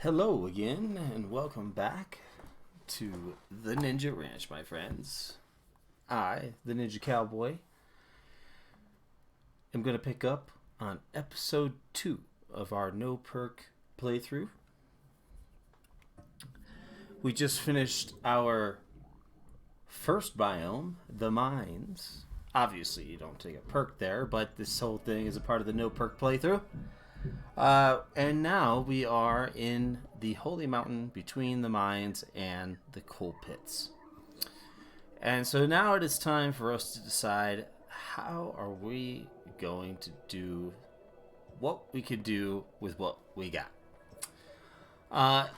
Hello again, and welcome back to the Ninja Ranch, my friends. I, the Ninja Cowboy, am going to pick up on episode 2 of our No Perk playthrough. We just finished our first biome, the mines. Obviously, you don't take a perk there, but this whole thing is a part of the No Perk playthrough. And now we are in the Holy Mountain between the mines and the coal pits. And so now it is time for us to decide how are we going to do what we could do with what we got.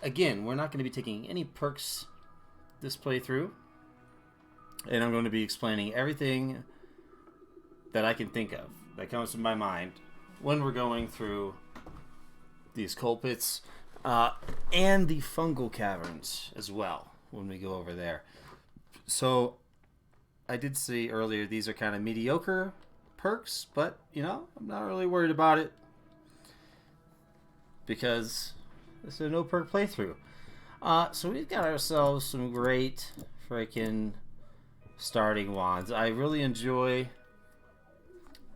Again, we're not going to be taking any perks this playthrough. And I'm going to be explaining everything that I can think of that comes to my mind when we're going through these coal pits and the Fungal Caverns as well when we go over there. So I did say earlier these are kind of mediocre perks, but you know, I'm not really worried about it because this is a no perk playthrough. So we've got ourselves some great freaking starting wands. I really enjoy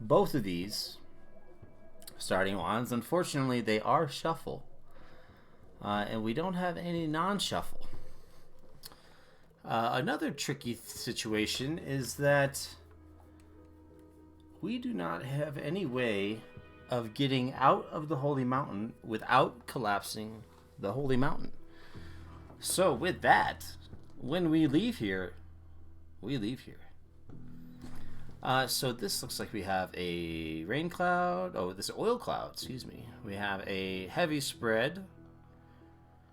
both of these starting wands. Unfortunately, they are shuffle, and we don't have any non-shuffle. Another tricky situation is that we do not have any way of getting out of the Holy Mountain without collapsing the Holy Mountain. So with that, when we leave here, we leave here. So this looks like we have a rain cloud. Oh, this oil cloud, excuse me. We have a heavy spread.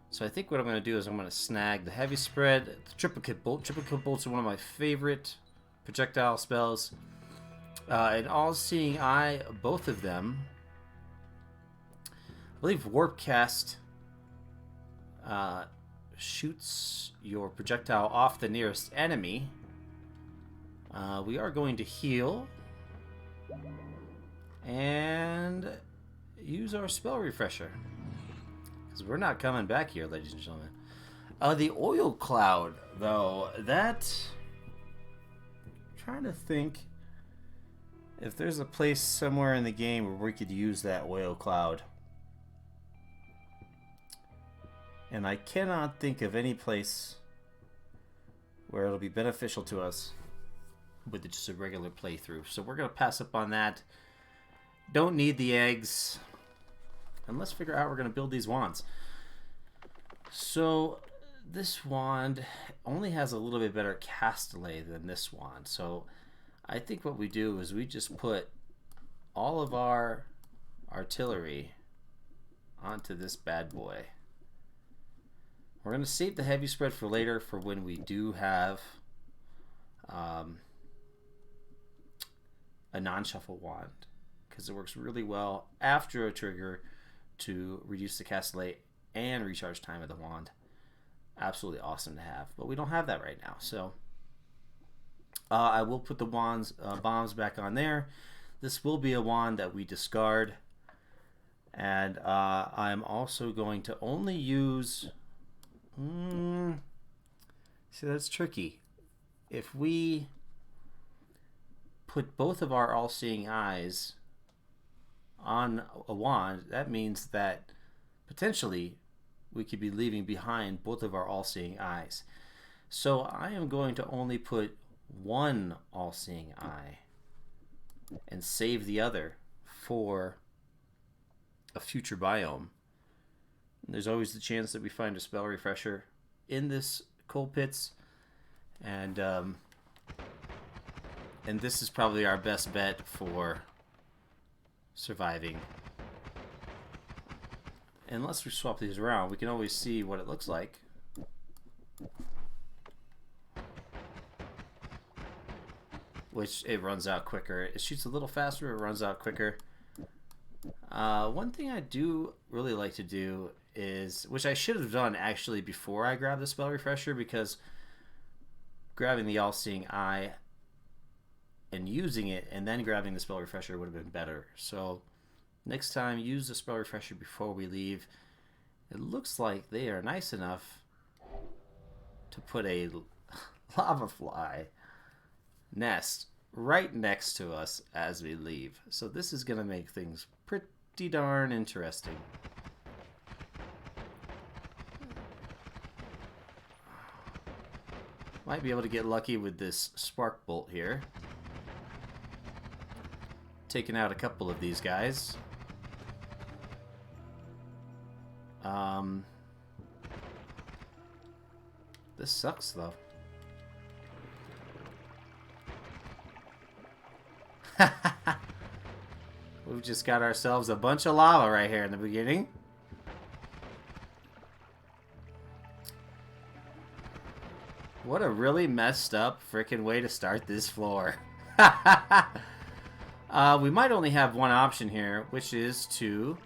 So I think what I'm going to do is I'm going to snag the heavy spread, the triplicate bolt. Triplicate bolts are one of my favorite projectile spells. And all-seeing eye, both of them. I believe warp cast shoots your projectile off the nearest enemy. We are going to heal and use our spell refresher because we're not coming back here, ladies and gentlemen. The oil cloud, though, that I'm trying to think if there's a place somewhere in the game where we could use that oil cloud, and I cannot think of any place where it'll be beneficial to us with just a regular playthrough. So we're going to pass up on that. Don't need the eggs. And let's figure out how we're going to build these wands. So this wand only has a little bit better cast delay than this wand. So I think what we do is we just put all of our artillery onto this bad boy. We're going to save the heavy spread for later for when we do have a non-shuffle wand, because it works really well after a trigger to reduce the cast delay and recharge time of the wand. Absolutely awesome to have, but we don't have that right now. So I will put the wands bombs back on there. This will be a wand that we discard, and I'm also going to only use. See, that's tricky. If we put both of our all-seeing eyes on a wand, that means that potentially we could be leaving behind both of our all-seeing eyes. So I am going to only put one all-seeing eye and save the other for a future biome. There's always the chance that we find a spell refresher in this coal pits, and this is probably our best bet for surviving. Unless we swap these around, we can always see what it looks like. Which it runs out quicker. It shoots a little faster, it runs out quicker. One thing I do really like to do is, which I should have done actually before I grabbed the spell refresher, because grabbing the all-seeing eye and using it and then grabbing the spell refresher would have been better. So next time, use the spell refresher before we leave, It looks like they are nice enough to put a lava fly nest right next to us as we leave. So this is going to make things pretty darn interesting. Might be able to get lucky with this spark bolt here. Taking out a couple of these guys. This sucks though. We've just got ourselves a bunch of lava right here in the beginning. What a really messed up freaking way to start this floor. We might only have one option here, which is to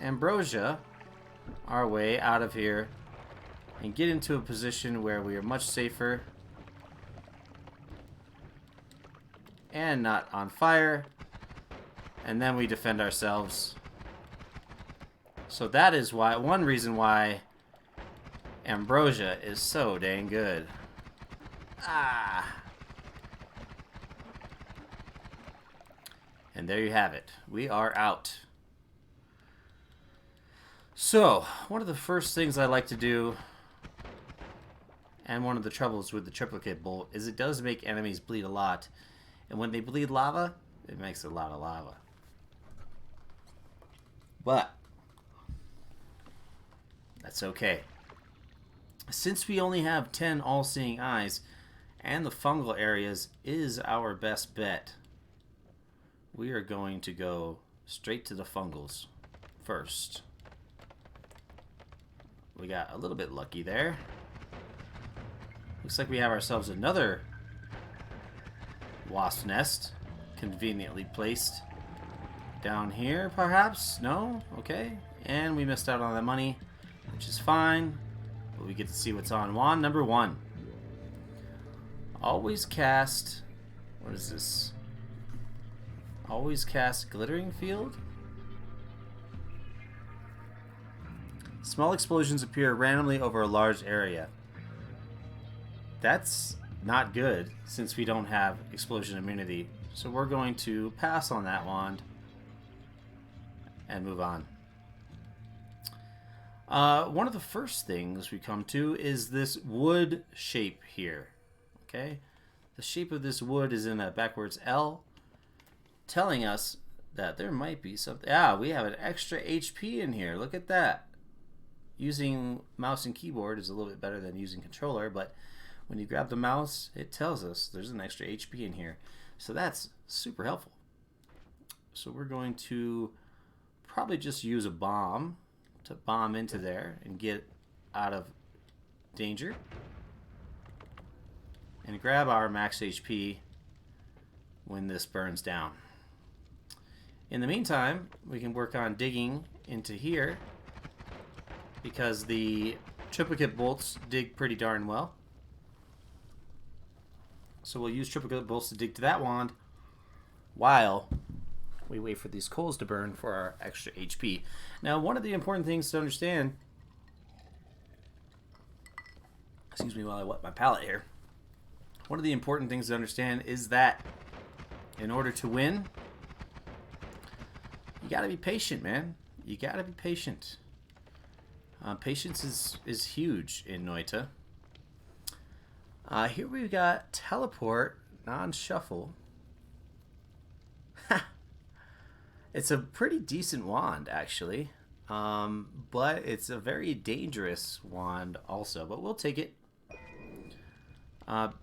ambrosia our way out of here and get into a position where we are much safer and not on fire, and then we defend ourselves. So that is why, one reason why ambrosia is so dang good. And there you have it. We are out. So, one of the first things I like to do, and one of the troubles with the triplicate bolt, is it does make enemies bleed a lot. And when they bleed lava, it makes a lot of lava. But that's okay. Since we only have 10 all-seeing eyes, and the fungal areas is our best bet, we are going to go straight to the fungals first. We got a little bit lucky there. Looks like we have ourselves another wasp nest, conveniently placed down here, perhaps? No? Okay. And we missed out on that money, which is fine. But we get to see what's on wand number 1. Always cast... What is this? Always cast glittering field? Small explosions appear randomly over a large area. That's not good, since we don't have explosion immunity. So we're going to pass on that wand and move on. One of the first things we come to is this wood shape here. Okay? The shape of this wood is in a backwards L, telling us that there might be something. We have an extra HP in here. Look at that. Using mouse and keyboard is a little bit better than using controller, but when you grab the mouse, it tells us there's an extra HP in here. So that's super helpful. So we're going to probably just use a bomb to bomb into there and get out of danger. And grab our max HP when this burns down. In the meantime, we can work on digging into here, because the triplicate bolts dig pretty darn well. So we'll use triplicate bolts to dig to that wand while we wait for these coals to burn for our extra HP. Now, one of the important things to understand... Excuse me while I wet my palate here. One of the important things to understand is that in order to win, you gotta be patient, man. You gotta be patient. Patience is huge in Noita. Here we've got teleport, non-shuffle. It's a pretty decent wand, actually. But it's a very dangerous wand also. But we'll take it.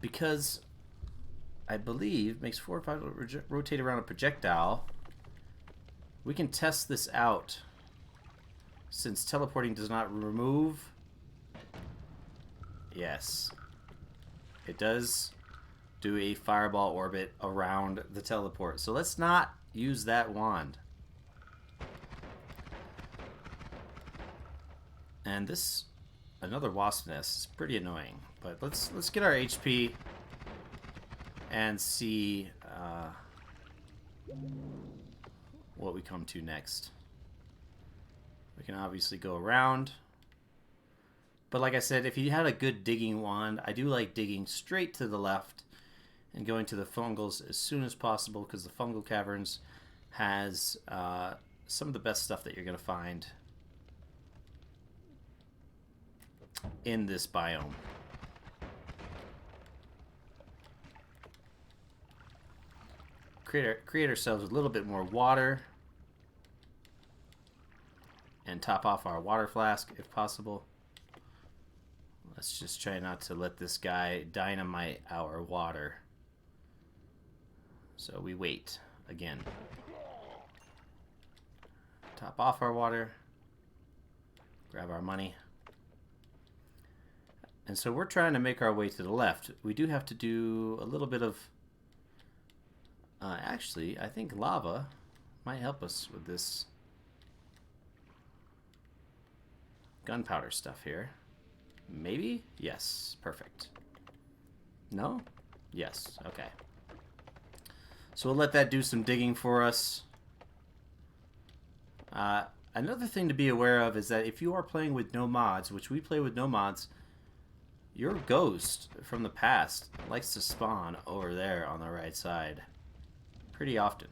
Because I believe makes 4 or 5 rotate around a projectile. We can test this out. Since teleporting does not remove... Yes. It does do a fireball orbit around the teleport. So let's not use that wand. And this... Another wasp nest is pretty annoying. But let's get our HP and see what we come to next. We can obviously go around. But like I said, if you had a good digging wand, I do like digging straight to the left and going to the fungals as soon as possible, because the Fungal Caverns has some of the best stuff that you're going to find in this biome. Create ourselves a little bit more water and top off our water flask if possible. Let's just try not to let this guy dynamite our water. So we wait again. Top off our water. Grab our money. And so we're trying to make our way to the left. We do have to do a little bit of... actually, I think lava might help us with this gunpowder stuff here. Maybe? Yes. Perfect. No? Yes. Okay. So we'll let that do some digging for us. Another thing to be aware of is that if you are playing with no mods, which we play with no mods, your ghost from the past likes to spawn over there on the right side pretty often.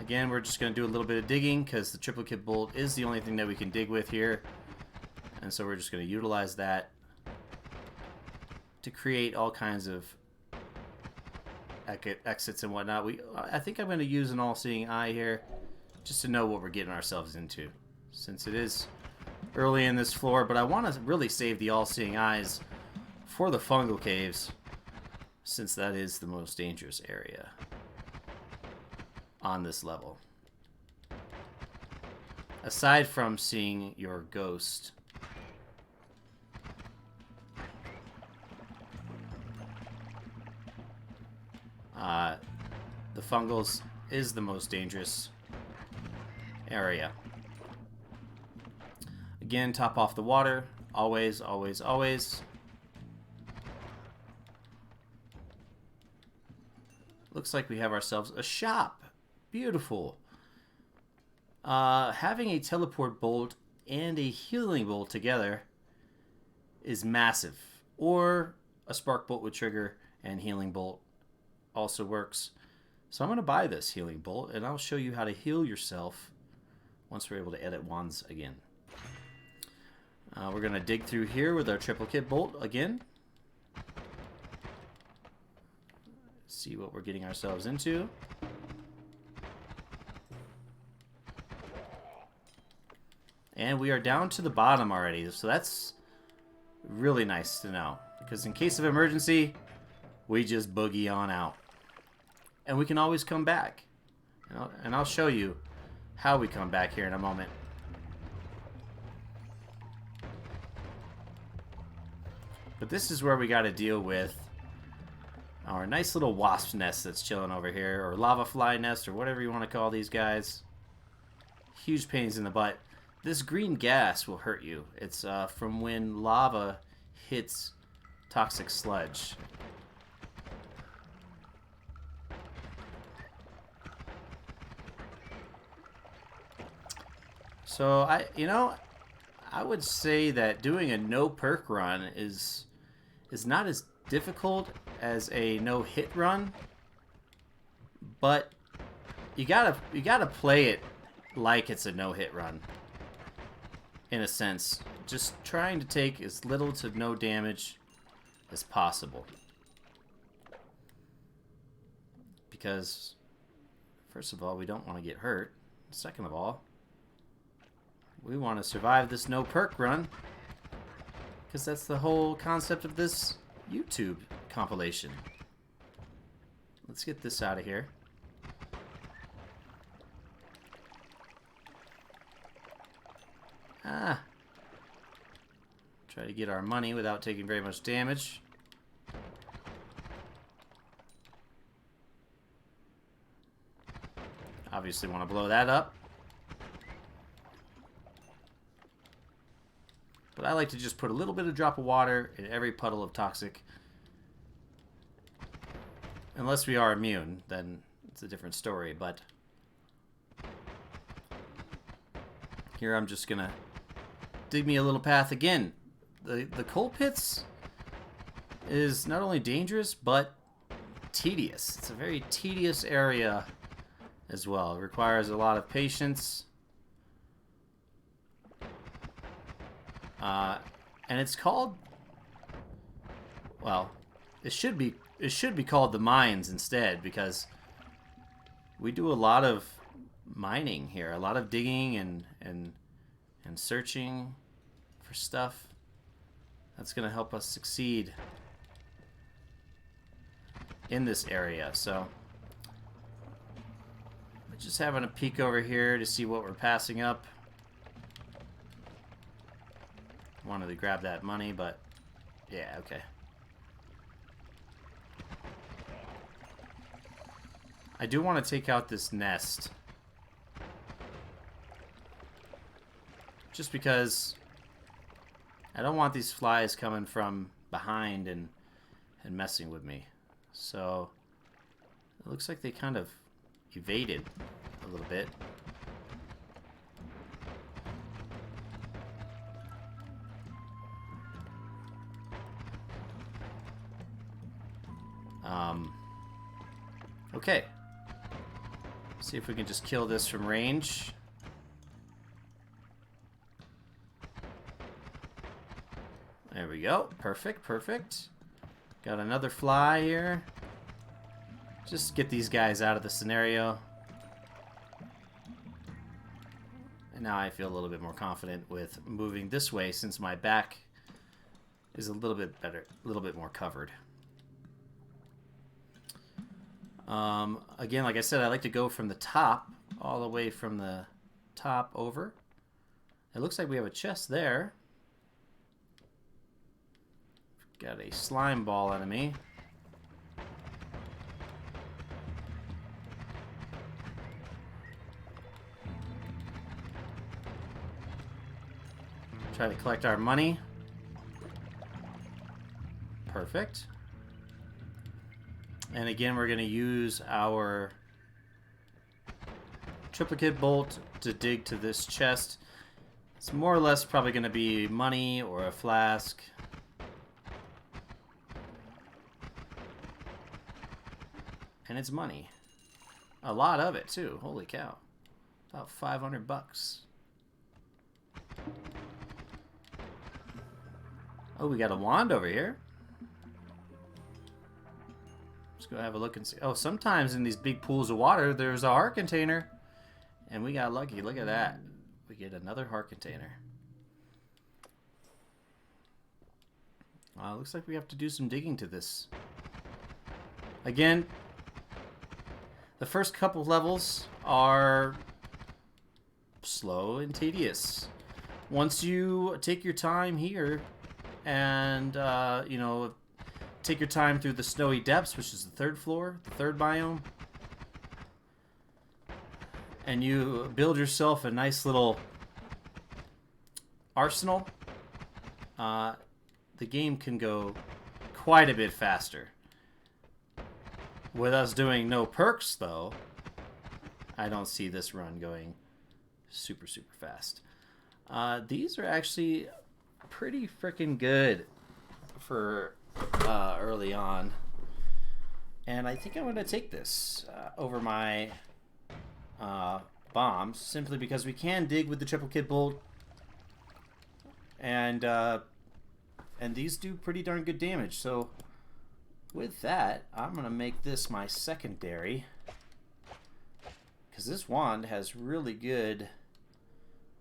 Again, we're just going to do a little bit of digging because the triplicate bolt is the only thing that we can dig with here. And so we're just going to utilize that to create all kinds of exits and whatnot. I think I'm going to use an all-seeing eye here just to know what we're getting ourselves into, since it is early in this floor. But I want to really save the all-seeing eyes for the Fungal Caves, since that is the most dangerous area on this level. Aside from seeing your ghost. The Fungals is the most dangerous area. Again, top off the water. Always, always, always. Looks like we have ourselves a shop. Beautiful. Having a teleport bolt and a healing bolt together is massive. Or a spark bolt with trigger and healing bolt also works. So I'm going to buy this healing bolt, and I'll show you how to heal yourself once we're able to edit wands again. We're going to dig through here with our triplicate bolt again. See what we're getting ourselves into. And we are down to the bottom already, so that's really nice to know. Because in case of emergency, we just boogie on out. And we can always come back. And I'll show you how we come back here in a moment. But this is where we got to deal with our nice little wasp nest that's chilling over here, or lava fly nest, or whatever you want to call these guys. Huge pains in the butt. This green gas will hurt you. It's from when lava hits toxic sludge. So I would say that doing a no perk run is not as difficult as a no hit run, but you gotta play it like it's a no hit run. In a sense, just trying to take as little to no damage as possible. Because, first of all, we don't want to get hurt. Second of all, we want to survive this no perk run. Because that's the whole concept of this YouTube compilation. Let's get this out of here. Try to get our money without taking very much damage. Obviously want to blow that up. But I like to just put a little bit of drop of water in every puddle of toxic. Unless we are immune, then it's a different story, but here I'm just gonna dig me a little path again. The coal pits is not only dangerous, but tedious. It's a very tedious area as well. It requires a lot of patience. And it's called, well, it should be called the mines instead, because we do a lot of mining here, a lot of digging and searching for stuff that's going to help us succeed in this area. So just having a peek over here to see what we're passing up. Wanted to grab that money, but yeah, okay. I do want to take out this nest, just because I don't want these flies coming from behind and messing with me. So it looks like they kind of evaded a little bit. Okay. See if we can just kill this from range. There we go. Perfect, perfect. Got another fly here. Just get these guys out of the scenario. And now I feel a little bit more confident with moving this way, since my back is a little bit better, a little bit more covered. Again, like I said, I like to go from the top, all the way from the top over. It looks like we have a chest there. Got a slime ball enemy. Try to collect our money. Perfect. And again, we're going to use our triplicate bolt to dig to this chest. It's more or less probably going to be money or a flask. And it's money. A lot of it, too. Holy cow. About 500 bucks. Oh, we got a wand over here. Let's go have a look and see. Oh, sometimes in these big pools of water, there's a heart container. And we got lucky. Look at that. We get another heart container. Looks like we have to do some digging to this. Again, the first couple levels are slow and tedious. Once you take your time here and, you know, take your time through the snowy depths, which is the third floor, the third biome, and you build yourself a nice little arsenal, the game can go quite a bit faster. With us doing no perks, though, I don't see this run going super, super fast. These are actually pretty freaking good for early on. And I think I'm going to take this over my bombs, simply because we can dig with the triplicate bolt. And these do pretty darn good damage. So with that, I'm going to make this my secondary, because this wand has really good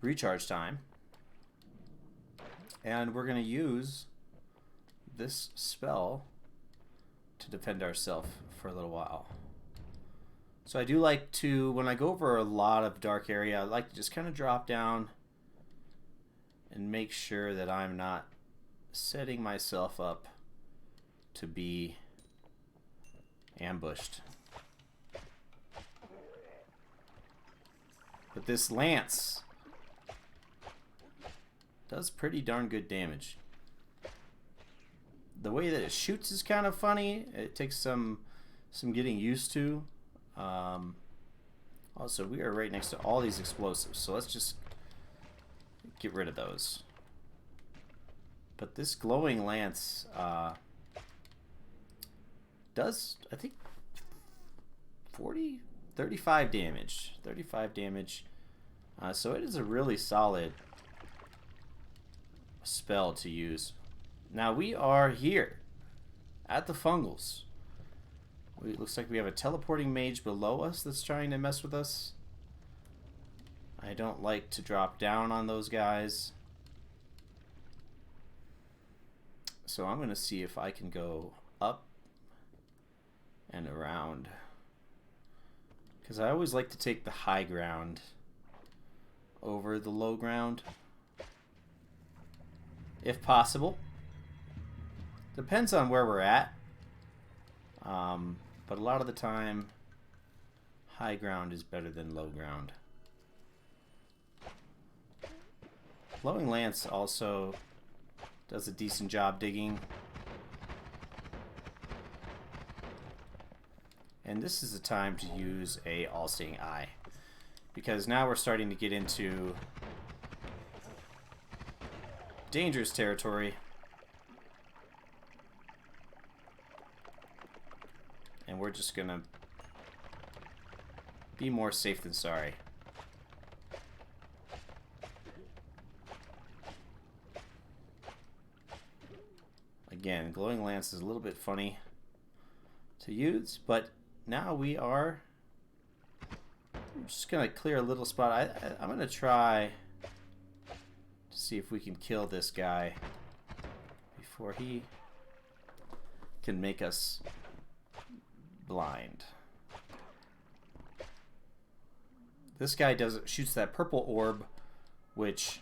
recharge time. And we're going to use this spell to defend ourselves for a little while. So I do like to, when I go over a lot of dark area, I like to just kind of drop down and make sure that I'm not setting myself up to be ambushed. But this lance does pretty darn good damage. The way that it shoots is kind of funny. It takes some some getting used to. Also, we are right next to all these explosives, so let's just get rid of those. But this glowing lance does, I think, 35 damage. 35 damage. So it is a really solid spell to use. Now we are here at the Fungals. It looks like we have a teleporting mage below us that's trying to mess with us. I don't like to drop down on those guys. So I'm going to see if I can go up and around. Because I always like to take the high ground over the low ground, if possible. Depends on where we're at. But a lot of the time, high ground is better than low ground. Glowing Lance also does a decent job digging. And this is the time to use a All-Seeing Eye, because now we're starting to get into dangerous territory. And we're just gonna be more safe than sorry. Again, Glowing Lance is a little bit funny to use, but now we are... I'm just gonna clear a little spot. I'm gonna try to see if we can kill this guy before he can make us blind. This guy shoots that purple orb, which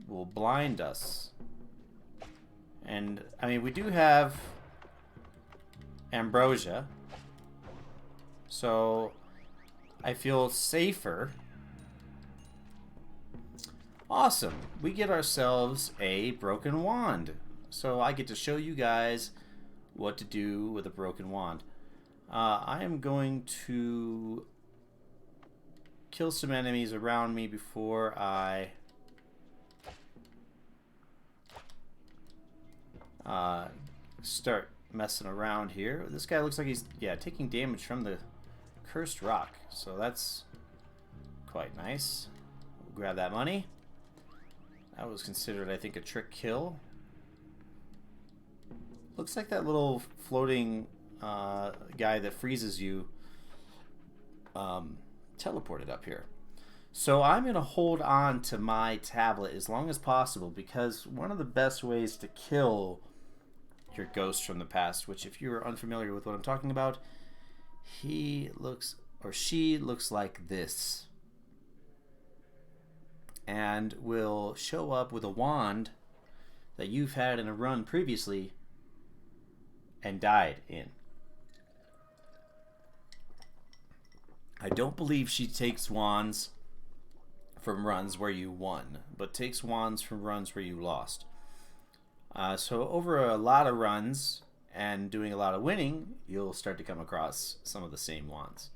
will blind us. And I mean, we do have ambrosia, so I feel safer. Awesome. We get ourselves a broken wand. So I get to show you guys what to do with a broken wand. I am going to kill some enemies around me before I start messing around here. This guy looks like he's, yeah, taking damage from the cursed rock, so that's quite nice. We'll grab that money. That was considered, I think, a trick kill. Looks like that little floating guy that freezes you teleported up here. So I'm going to hold on to my tablet as long as possible, because one of the best ways to kill your ghost from the past, which if you're unfamiliar with what I'm talking about, he looks, or she looks like this, and will show up with a wand that you've had in a run previously and died in. I don't believe she takes wands from runs where you won, but takes wands from runs where you lost. So over a lot of runs and doing a lot of winning, you'll start to come across some of the same wands.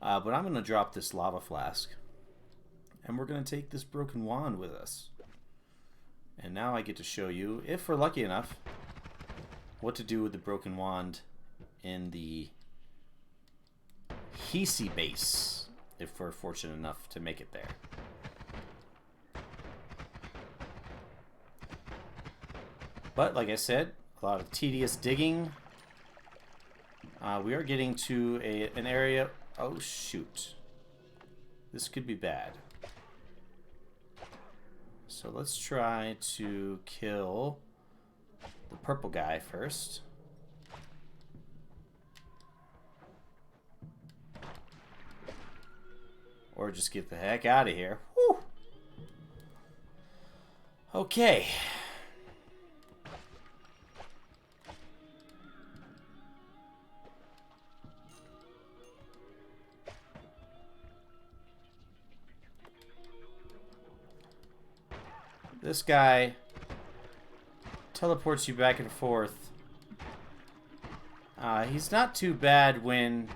But I'm going to drop this lava flask, and we're going to take this broken wand with us. And now I get to show you, if we're lucky enough, what to do with the broken wand in the Hisi base, if we're fortunate enough to make it there. But like I said, a lot of tedious digging. We are getting to an area. Oh shoot, this could be bad. So let's try to kill the purple guy first. Or just get the heck out of here. Whew. Okay. This guy teleports you back and forth. He's not too bad when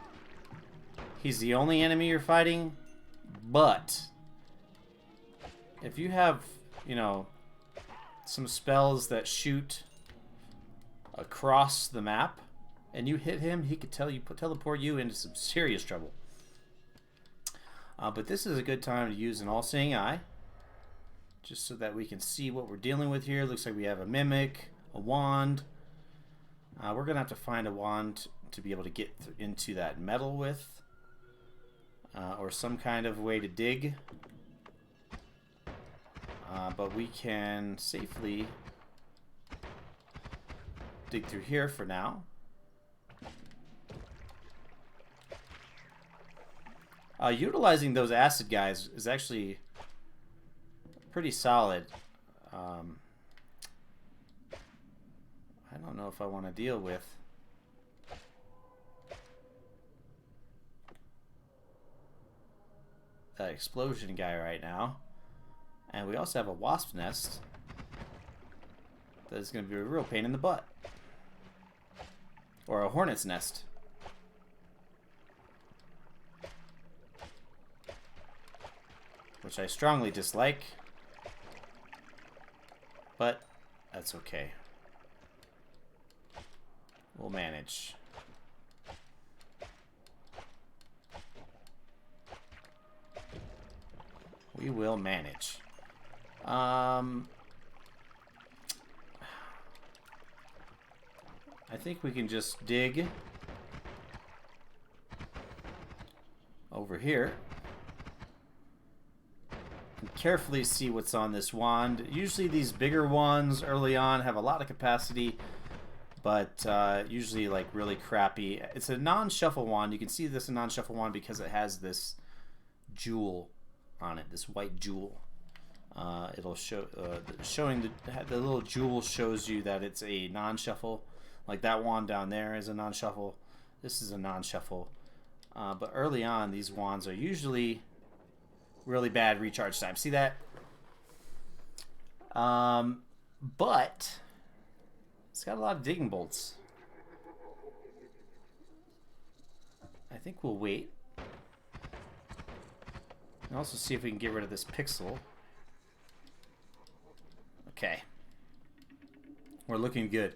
he's the only enemy you're fighting, but if you have, you know, some spells that shoot across the map and you hit him, he could teleport you into some serious trouble. But this is a good time to use an all-seeing eye, just so that we can see what we're dealing with here. Looks like we have a mimic, a wand. We're gonna have to find a wand to be able to get into that metal with, or some kind of way to dig. But we can safely dig through here for now. Utilizing those acid guys is actually pretty solid. I don't know if I want to deal with that explosion guy right now. And we also have a wasp nest that is going to be a real pain in the butt. Or a hornet's nest. Which I strongly dislike. But that's okay. We'll manage. We will manage. I think we can just dig over here and carefully see what's on this wand. Usually these bigger wands early on have a lot of capacity, but usually like really crappy. It's a non-shuffle wand. You can see this is a non-shuffle wand because it has this jewel on it, this white jewel. It'll show showing the little jewel shows you that it's a non-shuffle. Like that wand down there is a non-shuffle. This is a non-shuffle. But early on, these wands are usually really bad recharge time. See that? But it's got a lot of digging bolts. I think we'll wait. And also see if we can get rid of this pixel. Okay. We're looking good.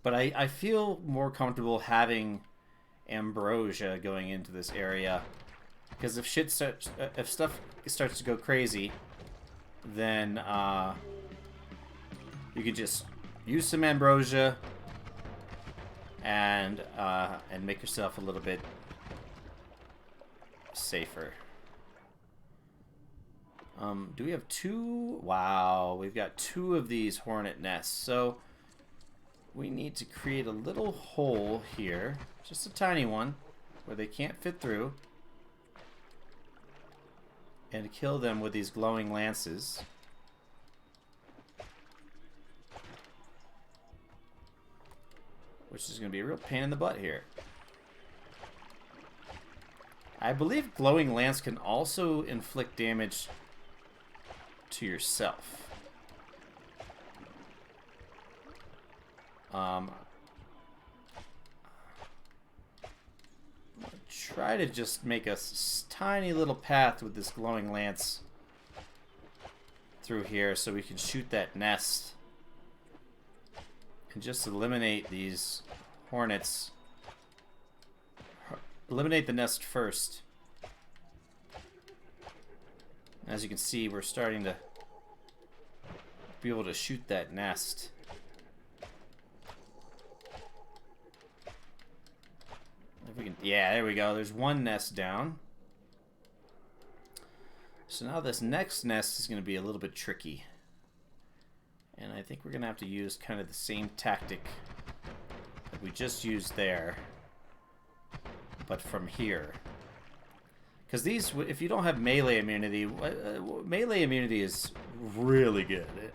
But I feel more comfortable having ambrosia going into this area, because if stuff starts to go crazy, then you can just use some ambrosia and make yourself a little bit safer. Do we have two? Wow, we've got two of these hornet nests. So we need to create a little hole here, just a tiny one, where they can't fit through, and kill them with these glowing lances. Which is going to be a real pain in the butt here. I believe glowing lance can also inflict damage to yourself. Try to just make a tiny little path with this glowing lance through here so we can shoot that nest and just eliminate these hornets. Eliminate the nest first. As you can see, we're starting to be able to shoot that nest. If we can, yeah, there we go. There's one nest down. So now this next nest is going to be a little bit tricky. And I think we're going to have to use kind of the same tactic that we just used there, but from here. Because these, if you don't have melee immunity is really good.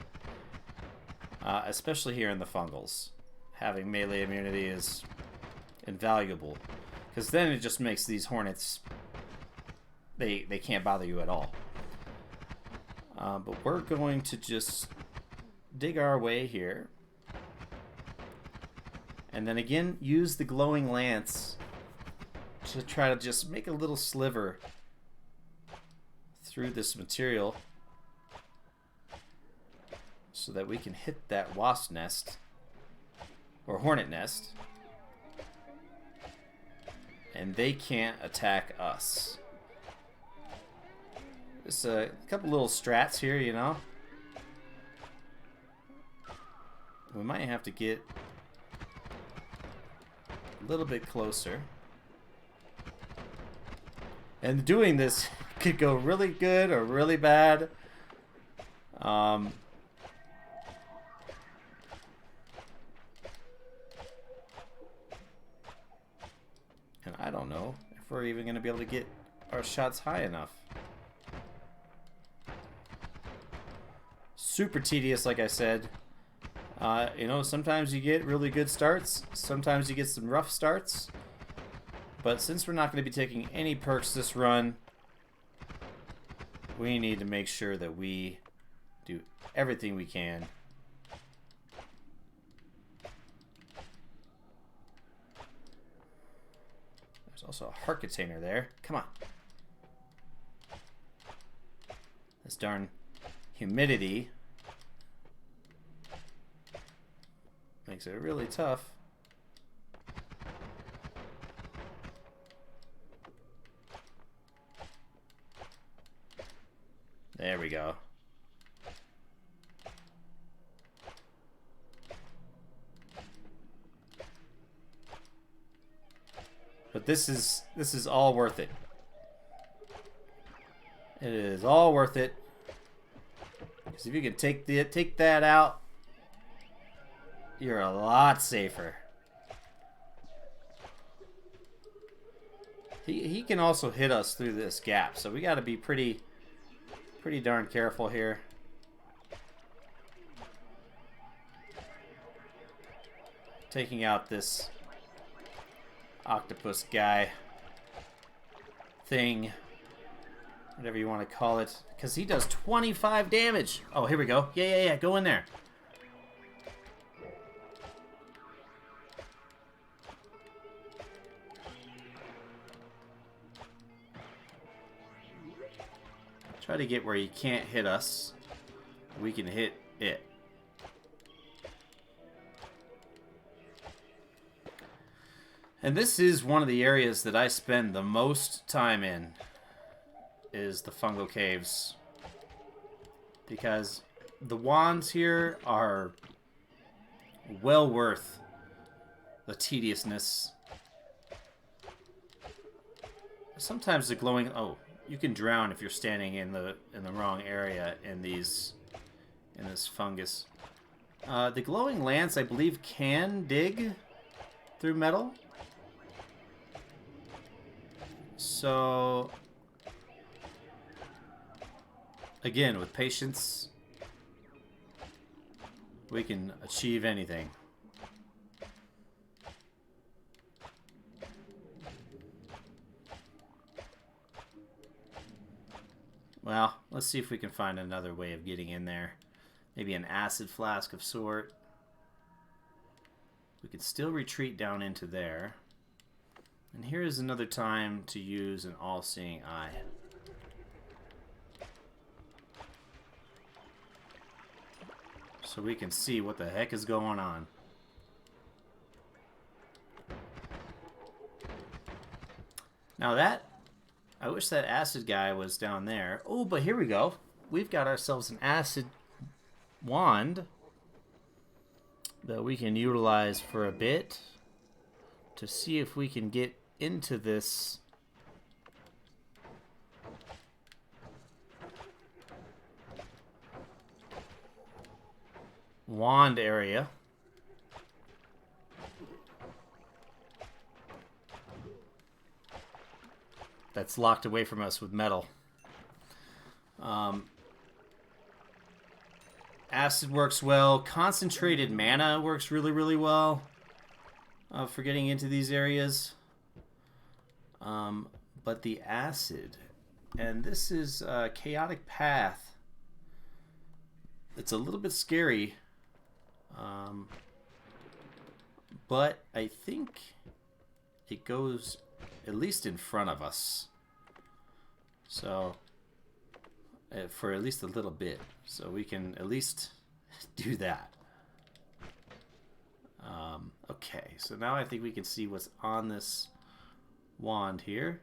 Especially here in the Fungals. Having melee immunity is invaluable. Because then it just makes these hornets, they can't bother you at all. But we're going to just dig our way here. And then again, use the glowing lance to try to just make a little sliver through this material so that we can hit that wasp nest or hornet nest and they can't attack us. Just a couple little strats here, you know. We might have to get a little bit closer. And doing this could go really good or really bad. And I don't know if we're even going to be able to get our shots high enough. Super tedious, like I said. You know, sometimes you get really good starts. Sometimes you get some rough starts. But since we're not going to be taking any perks this run, we need to make sure that we do everything we can. There's also a heart container there. Come on. This darn humidity makes it really tough. There we go. But this is all worth it. It is all worth it. Because if you can take that out, you're a lot safer. He can also hit us through this gap, so we got to be pretty darn careful here. Taking out this octopus guy thing, whatever you want to call it, because he does 25 damage. Oh, here we go. Yeah, go in there. Try to get where he can't hit us. We can hit it. And this is one of the areas that I spend the most time in, is the Fungal Caves. Because the wands here are well worth the tediousness. Sometimes the glowing... Oh, you can drown if you're standing in the wrong area in this fungus. The glowing lance, I believe, can dig through metal. So again, with patience, we can achieve anything. Well, let's see if we can find another way of getting in there. Maybe an acid flask of sort. We can still retreat down into there. And here is another time to use an all-seeing eye. So we can see what the heck is going on. Now that... I wish that acid guy was down there. Oh, but here we go. We've got ourselves an acid wand that we can utilize for a bit to see if we can get into this wand area. That's locked away from us with metal. Acid works well. Concentrated mana works really, really well for getting into these areas. But the acid, and this is a chaotic path. It's a little bit scary, but I think it goes at least in front of us. So, for at least a little bit. So we can at least do that. Okay, so now I think we can see what's on this wand here.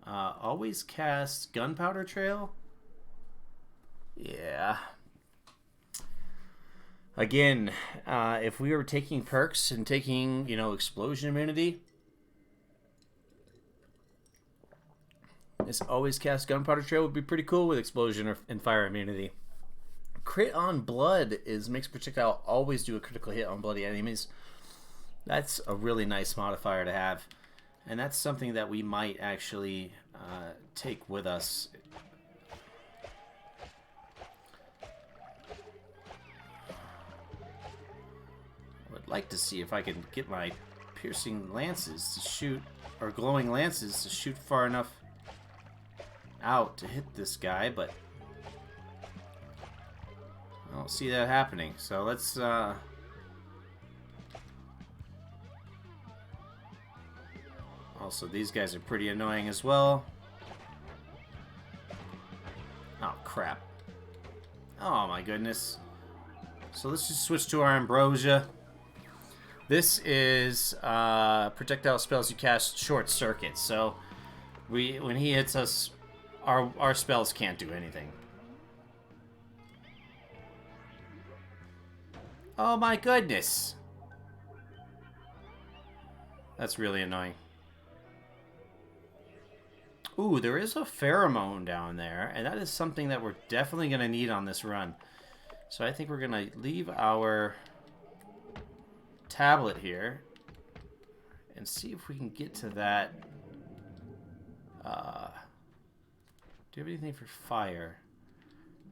Always cast Gunpowder Trail. Yeah. Again, if we were taking perks and taking, explosion immunity, this always cast Gunpowder Trail would be pretty cool with explosion and fire immunity. Crit on blood makes projectile always do a critical hit on bloody enemies. That's a really nice modifier to have, and that's something that we might actually take with us. I would like to see if I can get my piercing lances to shoot, or glowing lances to shoot far enough out to hit this guy, but I don't see that happening. So let's also, these guys are pretty annoying as well. Oh crap. Oh my goodness. So let's just switch to our ambrosia. This is projectile spells you cast short circuit. So when he hits us, our spells can't do anything. Oh my goodness. That's really annoying. Ooh, there is a pheromone down there, and that is something that we're definitely going to need on this run. So I think we're going to leave our tablet here and see if we can get to that. Do you have anything for fire?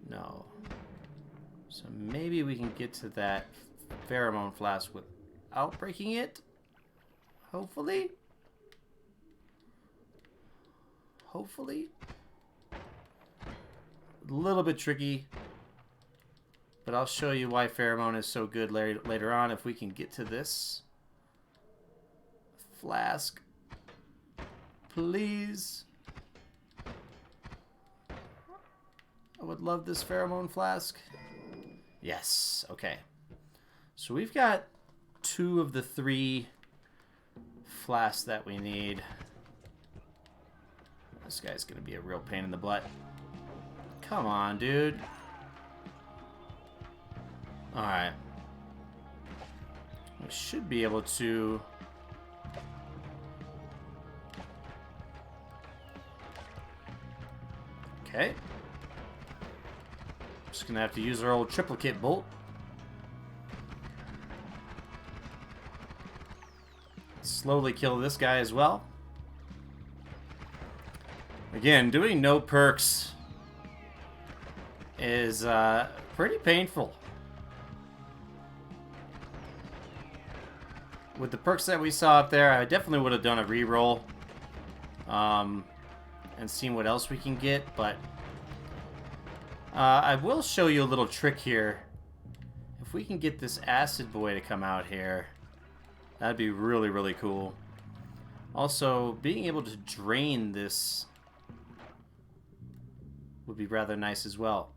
No. So maybe we can get to that pheromone flask without breaking it. Hopefully. Hopefully. A little bit tricky, but I'll show you why pheromone is so good later on if we can get to this flask. Please. I would love this pheromone flask. Yes. Okay. So we've got 2 of the 3 flasks that we need. This guy's gonna be a real pain in the butt. Come on, dude. Alright. We should be able to... Okay. Just gonna have to use our old triplicate bolt. Slowly kill this guy as well. Again, doing no perks is pretty painful. With the perks that we saw up there, I definitely would have done a reroll and seen what else we can get, but I will show you a little trick here. If we can get this acid boy to come out here, that'd be really, really cool. Also, being able to drain this would be rather nice as well.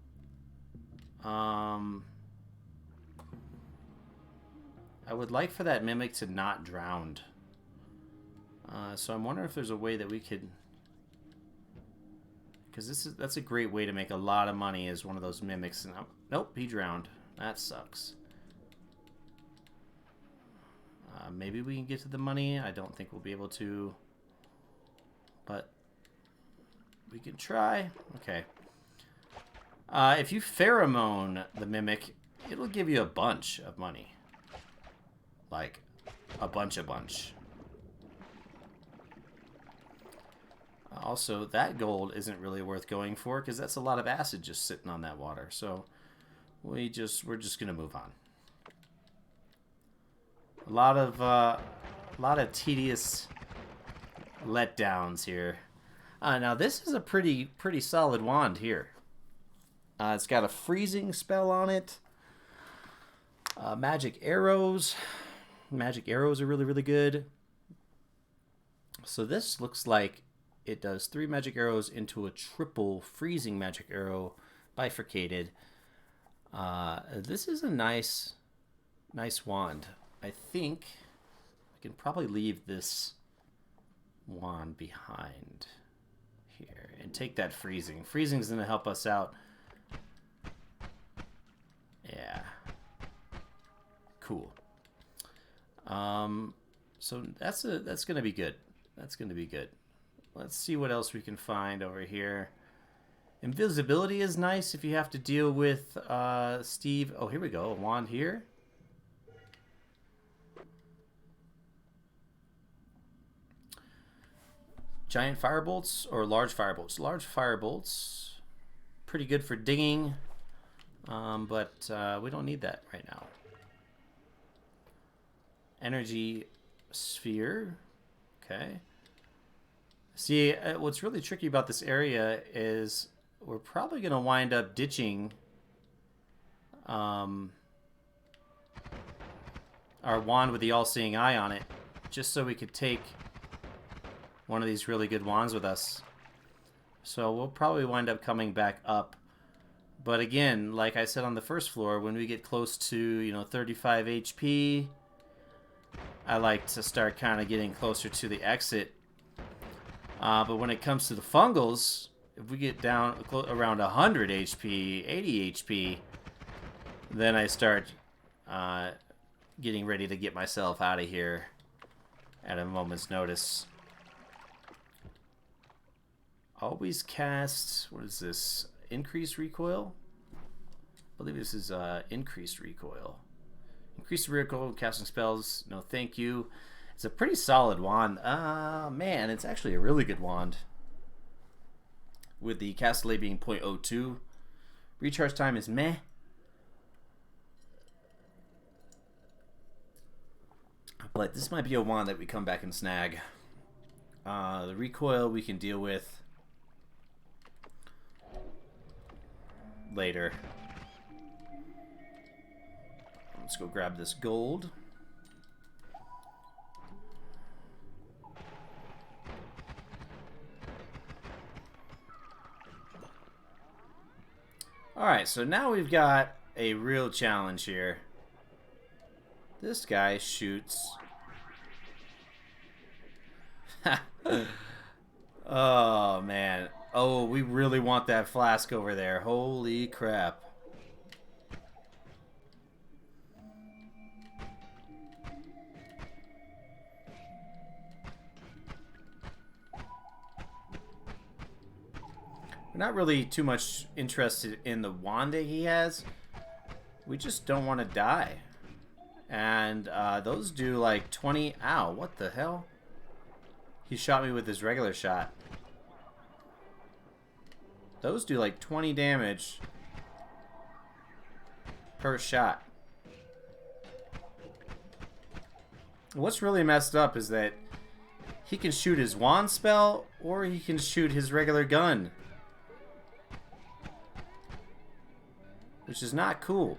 I would like for that mimic to not drown. So I'm wondering if there's a way that we could... Because that's a great way to make a lot of money as one of those mimics. And nope, he drowned. That sucks. Maybe we can get to the money. I don't think we'll be able to. But we can try. Okay. If you pheromone the mimic, it'll give you a bunch of money. Like, a bunch. Also, that gold isn't really worth going for because that's a lot of acid just sitting on that water. So we're just gonna move on. A lot of tedious letdowns here. Now this is a pretty solid wand here. It's got a freezing spell on it. Magic arrows. Magic arrows are really, really good. So this looks like it does 3 magic arrows into a triple freezing magic arrow, bifurcated. This is a nice wand. I think I can probably leave this wand behind here and take that freezing. Freezing's going to help us out. Yeah. Cool. So that's going to be good. That's going to be good. Let's see what else we can find over here. Invisibility is nice if you have to deal with Steve. Oh, here we go. A wand here. Giant firebolts or large firebolts? Large firebolts. Pretty good for digging, but we don't need that right now. Energy sphere. Okay. See, what's really tricky about this area is we're probably going to wind up ditching our wand with the all-seeing eye on it, just so we could take one of these really good wands with us. So we'll probably wind up coming back up. But again, like I said on the first floor, when we get close to, 35 HP, I like to start kind of getting closer to the exit. But when it comes to the fungals, if we get down around 100 HP, 80 HP, then I start getting ready to get myself out of here at a moment's notice. Always cast, what is this? Increased recoil? I believe this is increased recoil. Increased recoil, casting spells, no thank you. It's a pretty solid wand. Man, it's actually a really good wand. With the cast delay being 0.02. Recharge time is meh. But this might be a wand that we come back and snag. The recoil we can deal with later. Let's go grab this gold. Alright, so now we've got a real challenge here. This guy shoots... Oh, man. Oh, we really want that flask over there. Holy crap. We're not really too much interested in the wand that he has. We just don't want to die. And those do like 20... Ow, what the hell? He shot me with his regular shot. Those do like 20 damage per shot. What's really messed up is that he can shoot his wand spell or he can shoot his regular gun, which is not cool.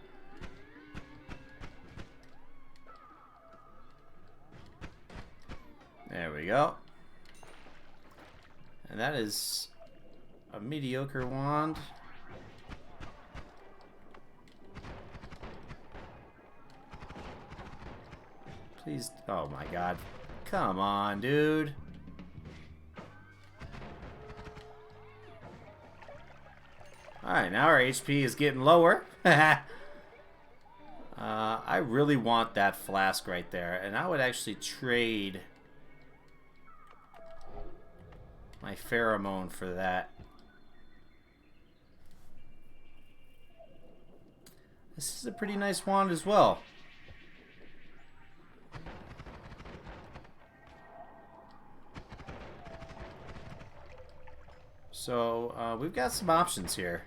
There we go. And that is a mediocre wand. Please. Oh my god. Come on, dude. Alright, now our HP is getting lower. I really want that flask right there. And I would actually trade my pheromone for that. This is a pretty nice wand as well. So, we've got some options here.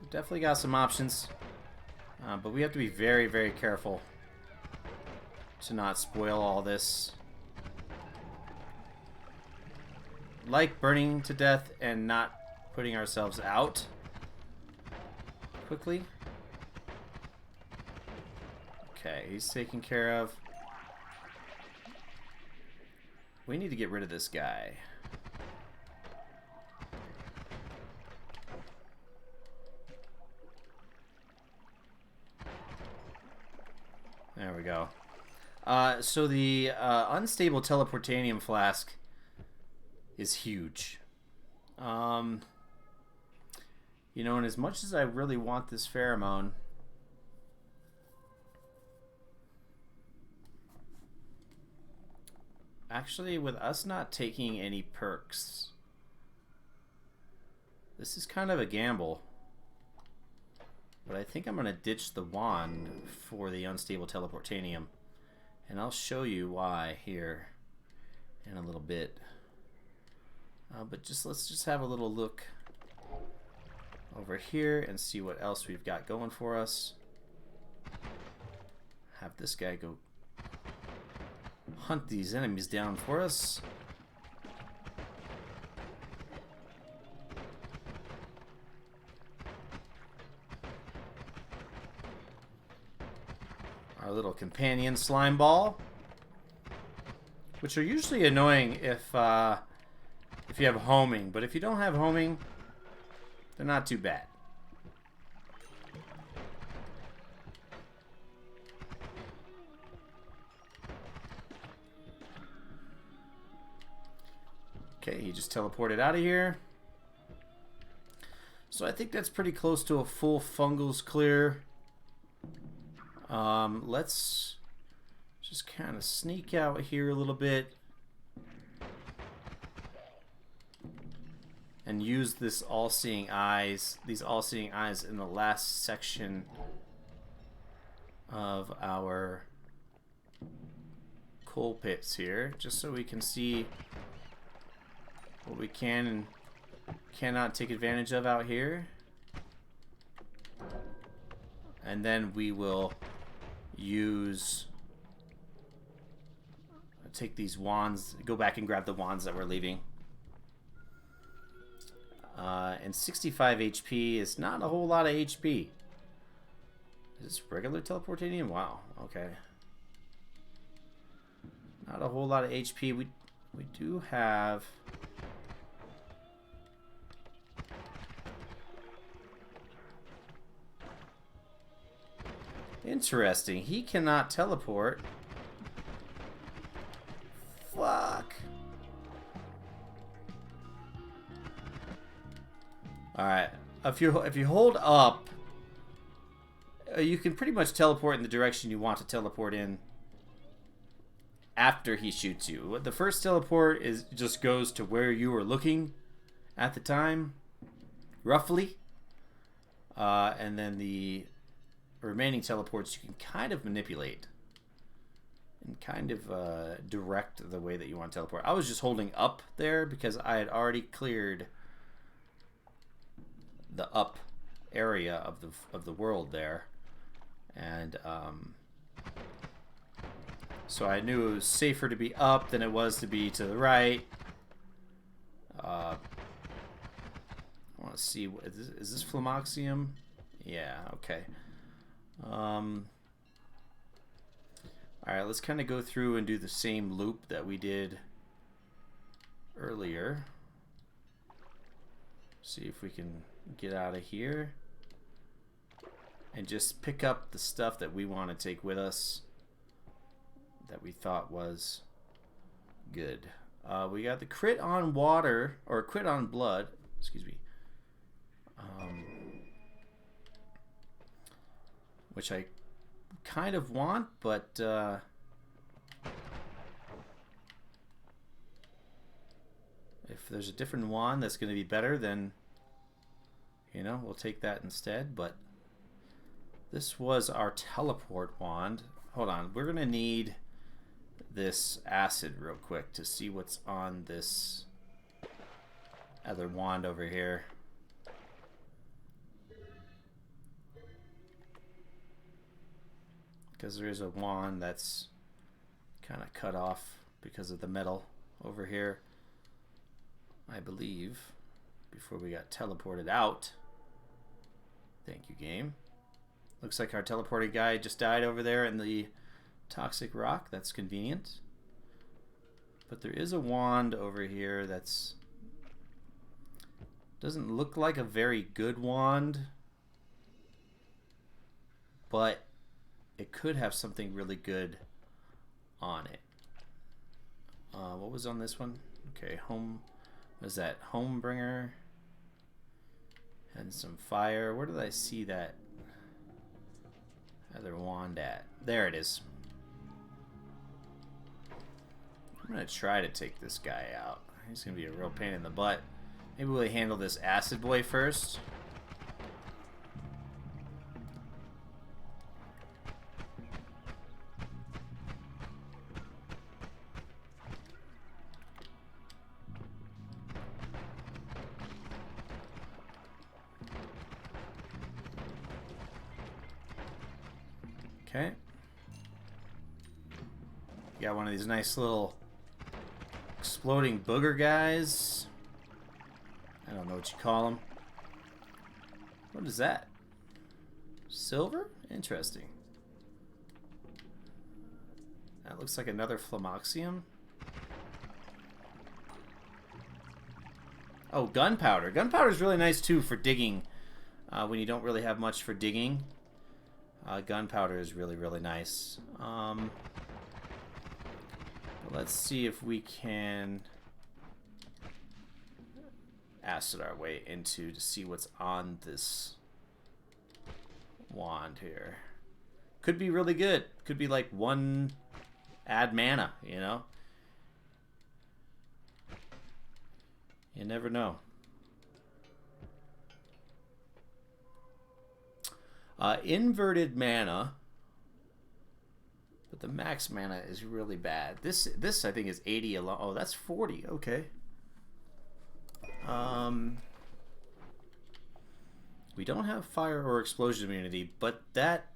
We've definitely got some options. But we have to be very, very careful to not spoil all this. Like burning to death and not putting ourselves out quickly. Okay, he's taken care of. We need to get rid of this guy. There we go. So the unstable teleportanium flask is huge. You know, and as much as I really want this pheromone, actually, with us not taking any perks, this is kind of a gamble. But I think I'm going to ditch the wand for the unstable teleportanium. And I'll show you why here in a little bit. But let's just have a little look over here and see what else we've got going for us. Have this guy go hunt these enemies down for us. Our little companion slime ball, which are usually annoying if you have homing, but if you don't have homing, they're not too bad. Okay, he just teleported out of here. So I think that's pretty close to a full Fungals clear. Let's just kind of sneak out here a little bit and use this all-seeing eyes, these all-seeing eyes in the last section of our coal pits here, just so we can see what we can and cannot take advantage of out here. And then we will take these wands, go back and grab the wands that we're leaving. And 65 HP is not a whole lot of HP. Is this regular teleportanium? Wow, okay. Not a whole lot of HP. We do have... Interesting. He cannot teleport. Fuck. Alright. If you hold up, you can pretty much teleport in the direction you want to teleport in after he shoots you. The first teleport just goes to where you were looking at the time, roughly. And then the remaining teleports you can kind of manipulate and kind of direct the way that you want to teleport. I was just holding up there because I had already cleared the up area of the world there, and so I knew it was safer to be up than it was to be to the right. I want to see, is this Flamaxium? Yeah, okay. Alright, let's kind of go through and do the same loop that we did earlier. See if we can get out of here and just pick up the stuff that we want to take with us that we thought was good. We got the crit on water, or crit on blood, excuse me. Which I kind of want, but if there's a different wand that's going to be better, then you know, we'll take that instead. But this was our teleport wand. Hold on, we're going to need this acid real quick to see what's on this other wand over here. Because there is a wand that's kind of cut off because of the metal over here, I believe, before we got teleported out. Thank you, game. Looks like our teleporting guy just died over there in the toxic rock. That's convenient. But there is a wand over here that's... doesn't look like a very good wand. But it could have something really good on it. What was on this one? Okay, home... what is that? Homebringer. And some fire. Where did I see that other wand at? There it is. I'm going to try to take this guy out. He's going to be a real pain in the butt. Maybe we'll handle this acid boy first. Okay. Got one of these nice little exploding booger guys. I don't know what you call them. What is that? Silver? Interesting. That looks like another Flamaxium. Oh, gunpowder. Gunpowder is really nice too for digging. When you don't really have much for digging. Gunpowder is really, really nice. Let's see if we can acid our way into to see what's on this wand here. Could be really good. Could be like one add mana, you know? You never know. Inverted mana, but the max mana is really bad. This I think is 80 alone. Oh, that's 40. Okay. We don't have fire or explosion immunity, but that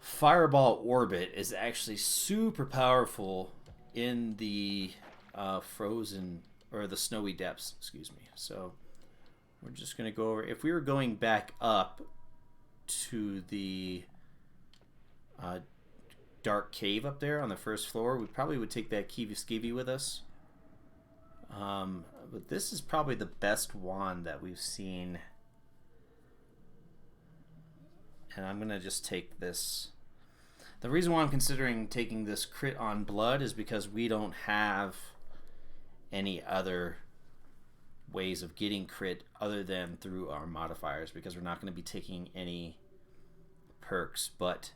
fireball orbit is actually super powerful in the frozen or the snowy depths. Excuse me. So we're just gonna go over. If we were going back up to the dark cave up there on the first floor, we probably would take that Kiwi Skivy with us. But this is probably the best wand that we've seen. And I'm going to just take this. The reason why I'm considering taking this crit on blood is because we don't have any other ways of getting crit other than through our modifiers, because we're not going to be taking any perks. But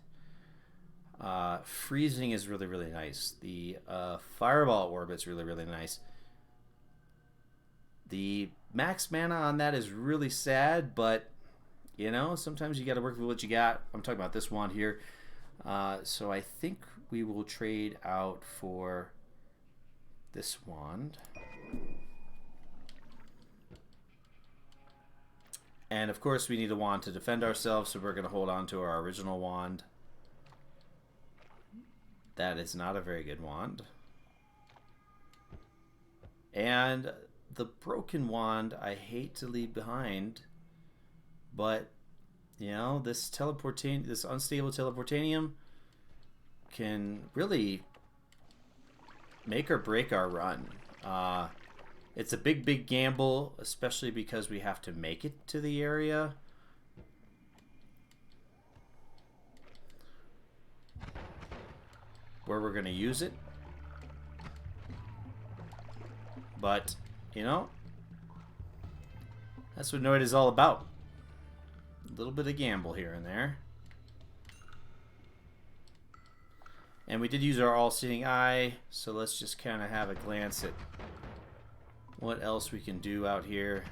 freezing is really, really nice. The fireball orbit's really, really nice. The max mana on that is really sad, but you know, sometimes you got to work with what you got. I'm talking about this wand here. So I think we will trade out for this wand. And of course we need a wand to defend ourselves, so we're going to hold on to our original wand. That is not a very good wand. And the broken wand I hate to leave behind, but you know, this unstable teleportanium can really make or break our run. It's a big gamble, especially because we have to make it to the area. Where we're going to use it. But, you know, that's what Noita is all about. A little bit of gamble here and there. And we did use our all-seeing eye, so let's just kind of have a glance at what else we can do out here.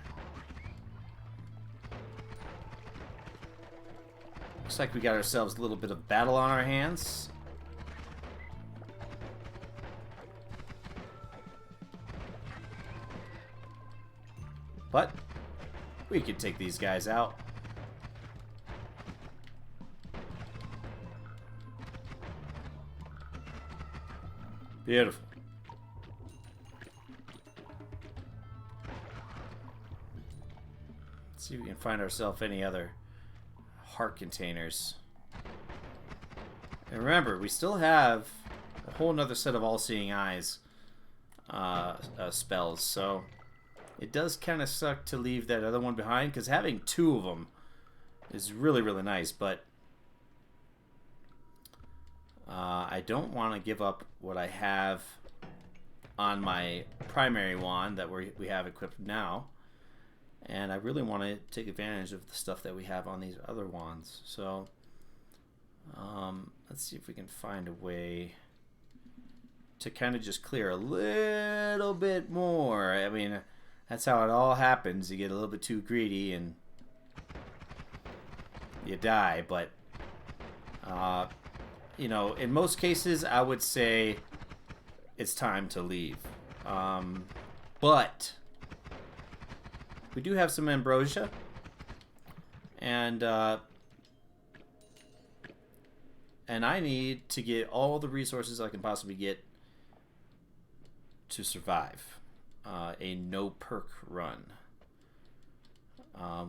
Looks like we got ourselves a little bit of battle on our hands. But we could take these guys out. Beautiful. Let's see if we can find ourselves any other heart containers. And remember, we still have a whole nother set of all-seeing eyes spells, so it does kind of suck to leave that other one behind, because having two of them is really, really nice, but I don't want to give up what I have on my primary wand that we have equipped now, and I really want to take advantage of the stuff that we have on these other wands. So let's see if we can find a way to kind of just clear a little bit more. I mean, that's how it all happens. You get a little bit too greedy and you die, but you know, in most cases I would say it's time to leave. But we do have some ambrosia, and I need to get all the resources I can possibly get to survive a no perk run,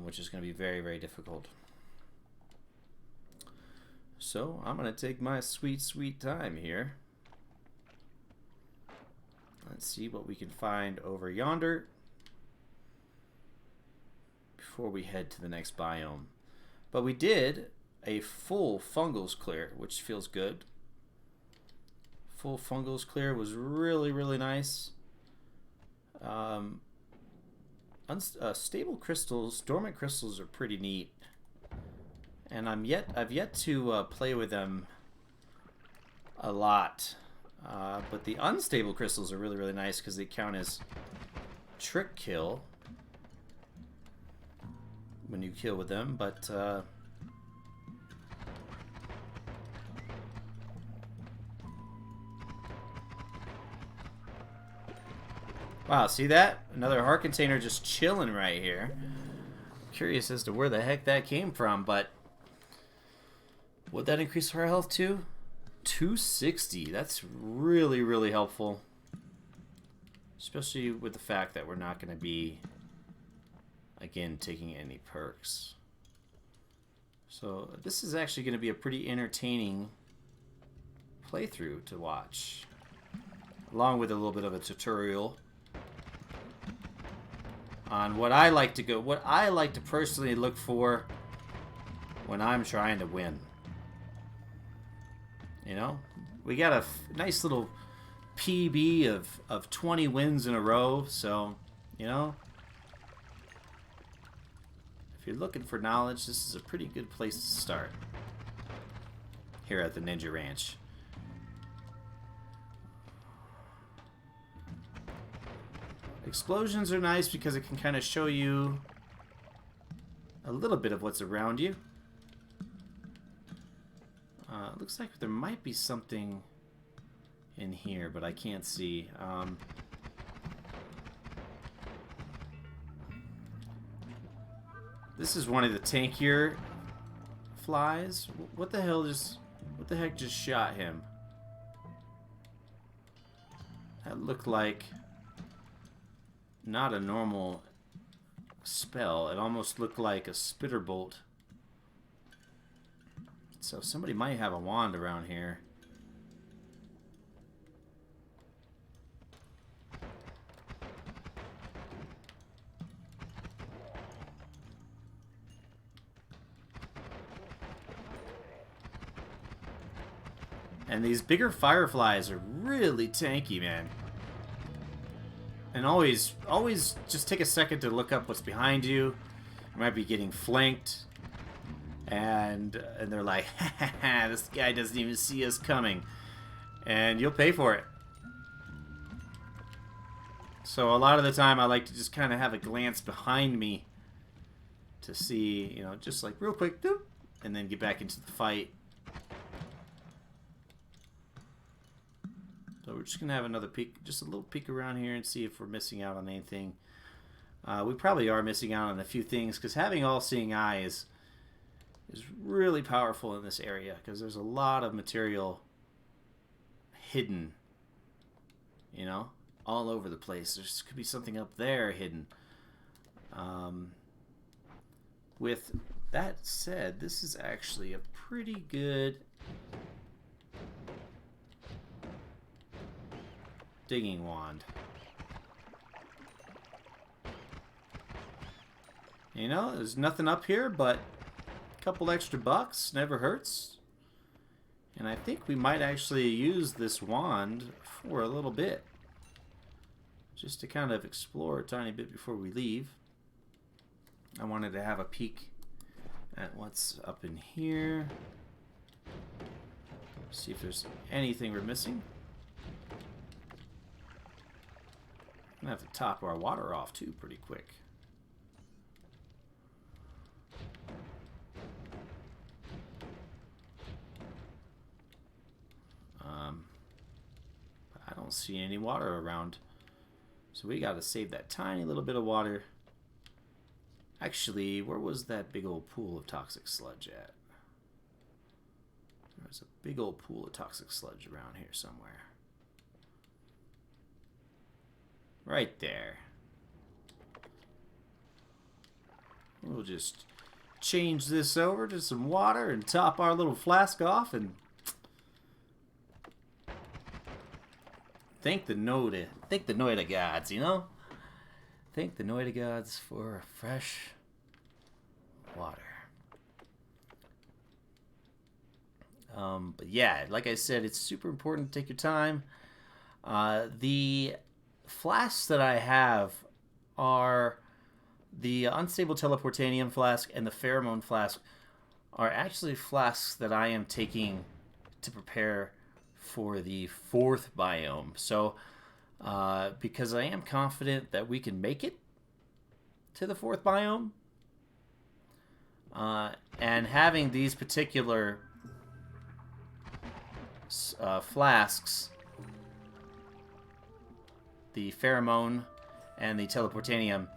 which is going to be very, very difficult. So I'm going to take my sweet, sweet time here. Let's see what we can find over yonder before we head to the next biome. But we did a full Fungals clear, which feels good. Full Fungals clear was really, really nice. Stable crystals, dormant crystals are pretty neat, and I've yet to play with them a lot. But the unstable crystals are really, really nice because they count as trick kill when you kill with them. But wow, see that? Another heart container just chilling right here. Curious as to where the heck that came from, but would that increase our health too? 260. That's really, really helpful. Especially with the fact that we're not going to be, again, taking any perks. So this is actually going to be a pretty entertaining playthrough to watch, along with a little bit of a tutorial on what I like to personally look for when I'm trying to win. You know, we got a nice little PB of 20 wins in a row, so, you know, if you're looking for knowledge, this is a pretty good place to start here at the Ninja Ranch. Explosions are nice because it can kind of show you a little bit of what's around you. Looks like there might be something in here, but I can't see. This is one of the tankier flies. What the heck just shot him? That looked like not a normal spell. It almost looked like a spitter bolt. So somebody might have a wand around here. And these bigger fireflies are really tanky, man. And always just take a second to look up what's behind you. You might be getting flanked. And they're like, ha, ha, ha, this guy doesn't even see us coming. And you'll pay for it. So a lot of the time I like to just kind of have a glance behind me to see, you know, just like real quick, doop, and then get back into the fight. So we're just going to have another peek, just a little peek around here and see if we're missing out on anything. We probably are missing out on a few things, because having all-seeing eyes is really powerful in this area, because there's a lot of material hidden, you know, all over the place. There could be something up there hidden. With that said, this is actually a pretty good digging wand. You know, there's nothing up here, but a couple extra bucks never hurts. And I think we might actually use this wand for a little bit. Just to kind of explore a tiny bit before we leave. I wanted to have a peek at what's up in here. See if there's anything we're missing. I'm gonna have to top our water off too pretty quick. I don't see any water around. So we gotta save that tiny little bit of water. Actually, where was that big old pool of toxic sludge at? There's a big old pool of toxic sludge around here somewhere. Right there. We'll just change this over to some water and top our little flask off and thank the Noita gods, you know? Thank the Noita gods for fresh water. But yeah, like I said, it's super important to take your time. The flasks that I have are the unstable teleportanium flask and the pheromone flask are actually flasks that I am taking to prepare for the 4th biome. So, because I am confident that we can make it to the 4th biome, and having these particular flasks, the pheromone and the teleportanium,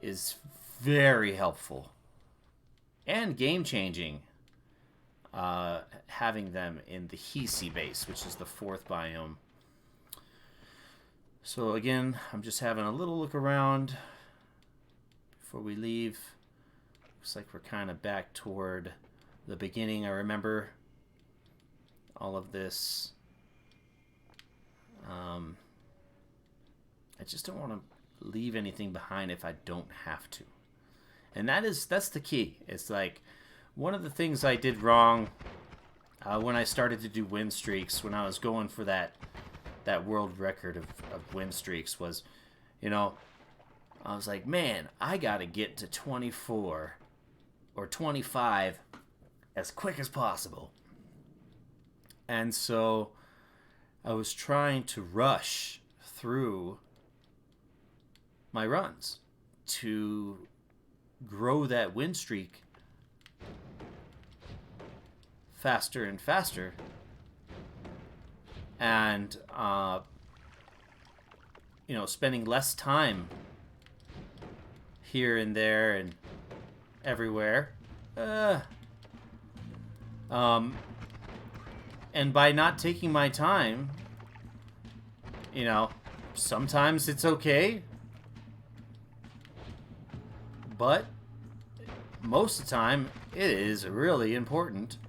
is very helpful and game-changing. Having them in the Hisi base, which is the 4th biome. So again, I'm just having a little look around before we leave. Looks like we're kind of back toward the beginning. I remember all of this. I just don't want to leave anything behind if I don't have to. And that's the key. It's like one of the things I did wrong when I started to do win streaks, when I was going for that world record of win streaks, was, you know, I was like, man, I gotta get to 24 or 25 as quick as possible. And so I was trying to rush through my runs to grow that win streak faster and faster, and you know, spending less time here and there and everywhere, and by not taking my time, you know, sometimes it's okay, but most of the time it is really important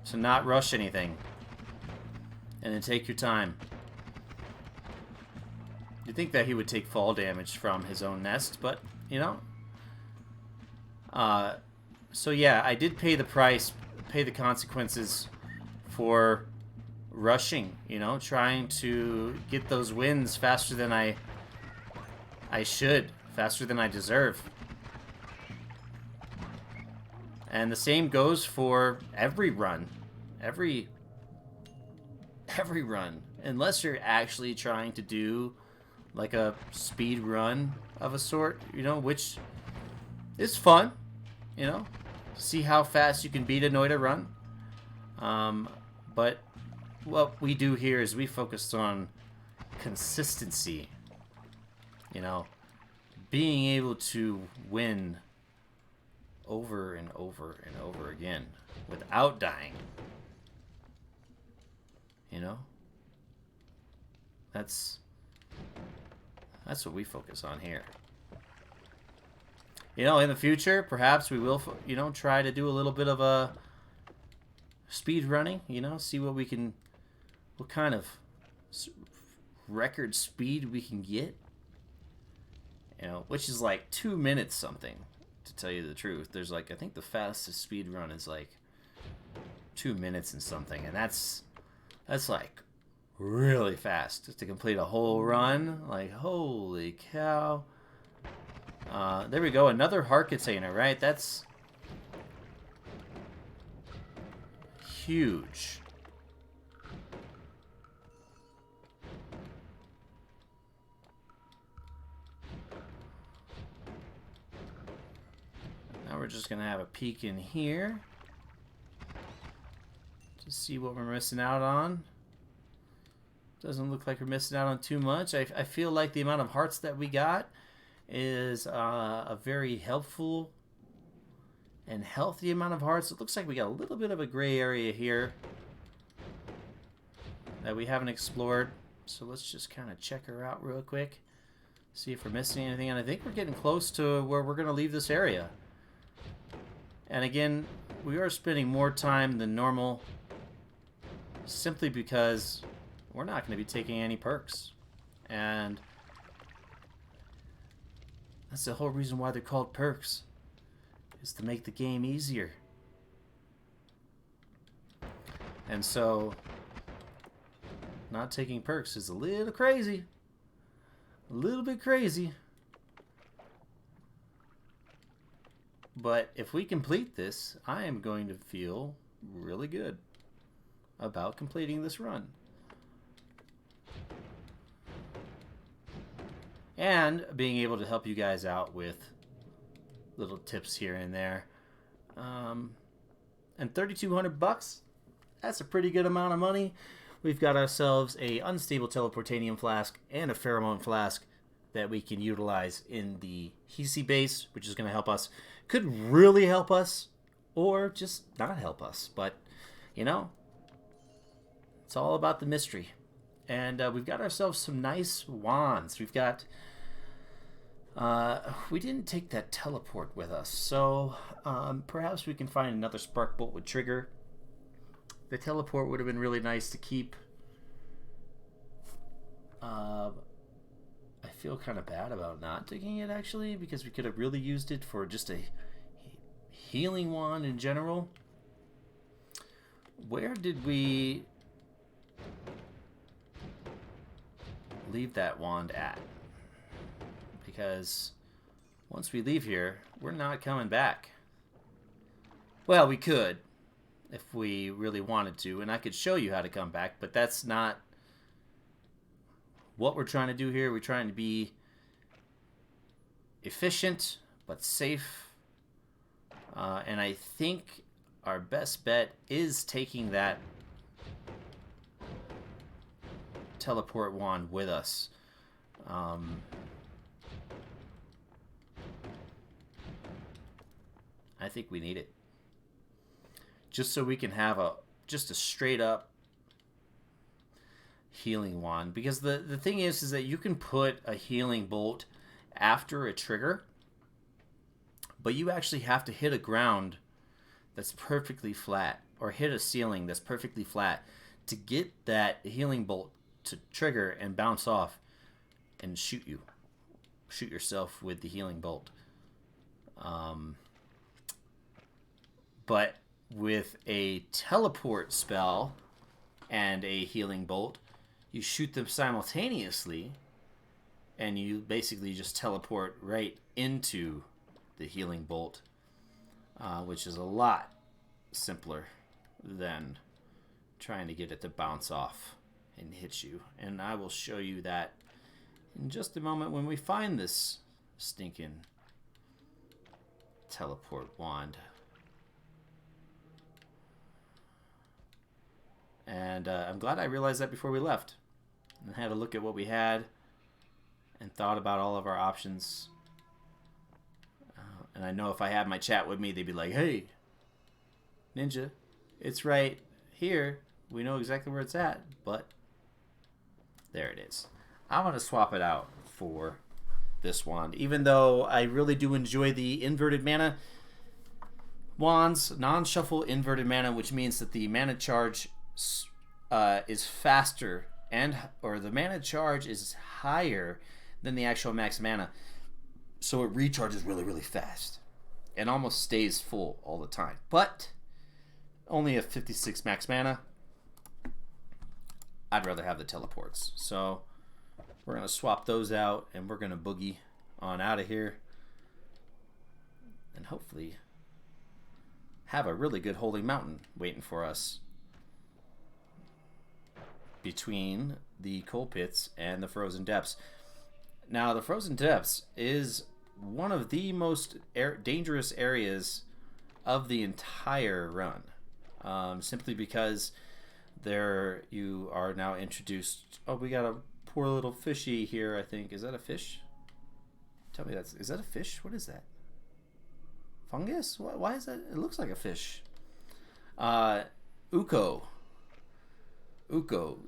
to not rush anything and then take your time. You'd think that he would take fall damage from his own nest, but you know. So yeah, I did pay the price, pay the consequences for rushing, you know, trying to get those wins faster than I should, faster than I deserve. And the same goes for every run. Every run. Unless you're actually trying to do like a speed run of a sort, you know, which is fun, you know, see how fast you can beat a Noita run. But what we do here is we focus on consistency, you know, being able to win over and over and over again without dying. You know? That's what we focus on here. You know, in the future, perhaps we will, you know, try to do a little bit of a speed running. You know, see what we can, what kind of record speed we can get. You know, which is like 2 minutes something, to tell you the truth. There's like, I think the fastest speed run is like 2 minutes and something, and that's like really fast just to complete a whole run. Like, holy cow. There we go, another heart container, right? That's huge. Now we're just gonna have a peek in here to see what we're missing out on. Doesn't look like we're missing out on too much. I feel like the amount of hearts that we got is a very helpful and healthy amount of hearts. It looks like we got a little bit of a gray area here that we haven't explored. So let's just kind of check her out real quick. See if we're missing anything. And I think we're getting close to where we're going to leave this area. And again, we are spending more time than normal simply because we're not going to be taking any perks. And that's the whole reason why they're called perks, is to make the game easier. And so, not taking perks is a little crazy. A little bit crazy. But if we complete this, I am going to feel really good about completing this run. And being able to help you guys out with little tips here and there. And $3,200, that's a pretty good amount of money. We've got ourselves a unstable teleportanium flask and a pheromone flask that we can utilize in the Hisi base, which is going to help us. Could really help us, or just not help us. But, you know, it's all about the mystery. And we've got ourselves some nice wands. We've got... we didn't take that teleport with us, so perhaps we can find another spark bolt with trigger. The teleport would have been really nice to keep. I feel kind of bad about not taking it, actually, because we could have really used it for just a healing wand in general. Where did we leave that wand at? Because once we leave here, we're not coming back. Well, we could if we really wanted to, and I could show you how to come back, but that's not what we're trying to do here. We're trying to be efficient but safe, and I think our best bet is taking that teleport wand with us. I think we need it, just so we can have just a straight up healing wand. Because the thing is that you can put a healing bolt after a trigger, but you actually have to hit a ground that's perfectly flat, or hit a ceiling that's perfectly flat to get that healing bolt to trigger and bounce off and shoot yourself with the healing bolt. But with a teleport spell and a healing bolt, you shoot them simultaneously, and you basically just teleport right into the healing bolt, which is a lot simpler than trying to get it to bounce off and hit you. And I will show you that in just a moment when we find this stinking teleport wand. And I'm glad I realized that before we left, and had a look at what we had and thought about all of our options. And I know if I had my chat with me, they'd be like, hey, Ninja, it's right here. We know exactly where it's at, but there it is. I'm going to swap it out for this wand. Even though I really do enjoy the inverted mana wands, non-shuffle inverted mana, which means that the mana charge is faster or the mana charge is higher than the actual max mana. So it recharges really, really fast and almost stays full all the time. But only a 56 max mana. I'd rather have the teleports. So we're going to swap those out and we're going to boogie on out of here. And hopefully have a really good holy mountain waiting for us between the coal pits and the frozen depths. Now, the frozen depths is one of the most dangerous areas of the entire run, simply because there you are now introduced. Oh, we got a poor little fishy here. I think, is that a fish? Tell me, is that a fish? What is that? Fungus? Why is that? It looks like a fish. Uko,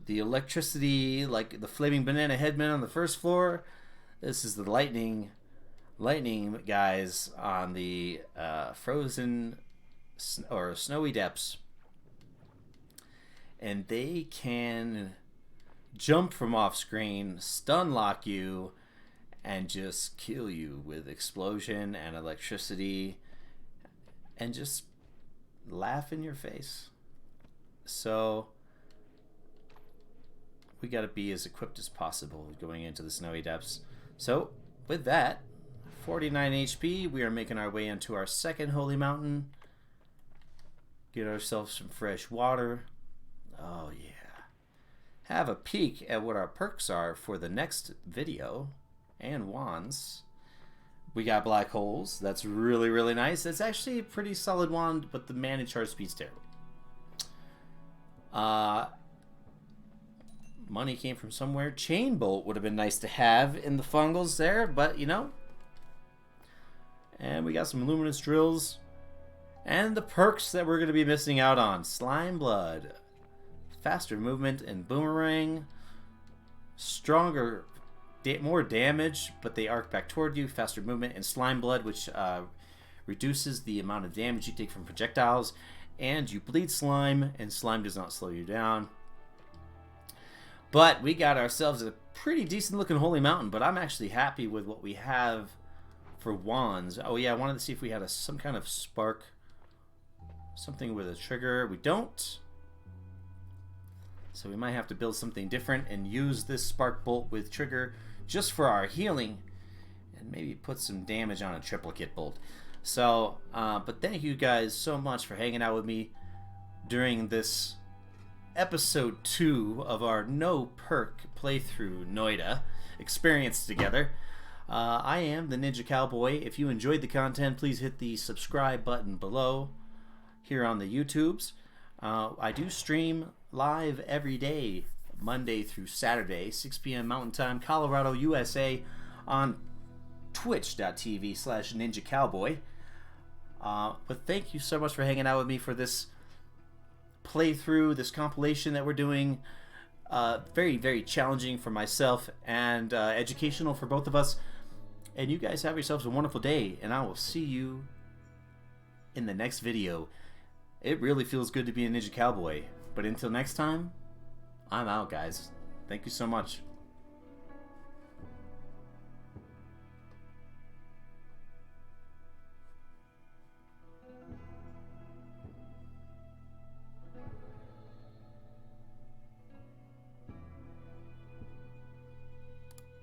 the electricity, like the flaming banana headman on the first floor. This is the lightning guys on the frozen or snowy depths, and they can jump from off screen, stun lock you, and just kill you with explosion and electricity and just laugh in your face. So we got to be as equipped as possible going into the snowy depths. So with that, 49 HP, we are making our way into our second holy mountain. Get ourselves some fresh water. Oh yeah. Have a peek at what our perks are for the next video and wands. We got black holes. That's really, really nice. It's actually a pretty solid wand, but the mana charge speed's terrible. Money came from somewhere. Chain bolt would have been nice to have in the fungals there, but you know. And we got some luminous drills. And the perks that we're going to be missing out on. Slime blood. Faster movement and boomerang. Stronger, more damage, but they arc back toward you. Faster movement and slime blood, which reduces the amount of damage you take from projectiles. And you bleed slime, and slime does not slow you down. But we got ourselves a pretty decent looking holy mountain, but I'm actually happy with what we have for wands. Oh yeah, I wanted to see if we had some kind of spark, something with a trigger. We don't. So we might have to build something different and use this spark bolt with trigger just for our healing, and maybe put some damage on a triplicate bolt. So, but thank you guys so much for hanging out with me during this episode 2 of our no perk playthrough Noita experience together. I am the Ninja Cowboy. If you enjoyed the content, please hit the subscribe button below here on the YouTubes. I do stream live every day, Monday through Saturday, 6 p.m. Mountain Time, Colorado, USA, on twitch.tv/Ninja Cowboy. But thank you so much for hanging out with me for this playthrough, this compilation that we're doing. Very, very challenging for myself and educational for both of us. And you guys have yourselves a wonderful day, and I will see you in the next video. It really feels good to be a Ninja Cowboy. But until next time, I'm out, guys. Thank you so much.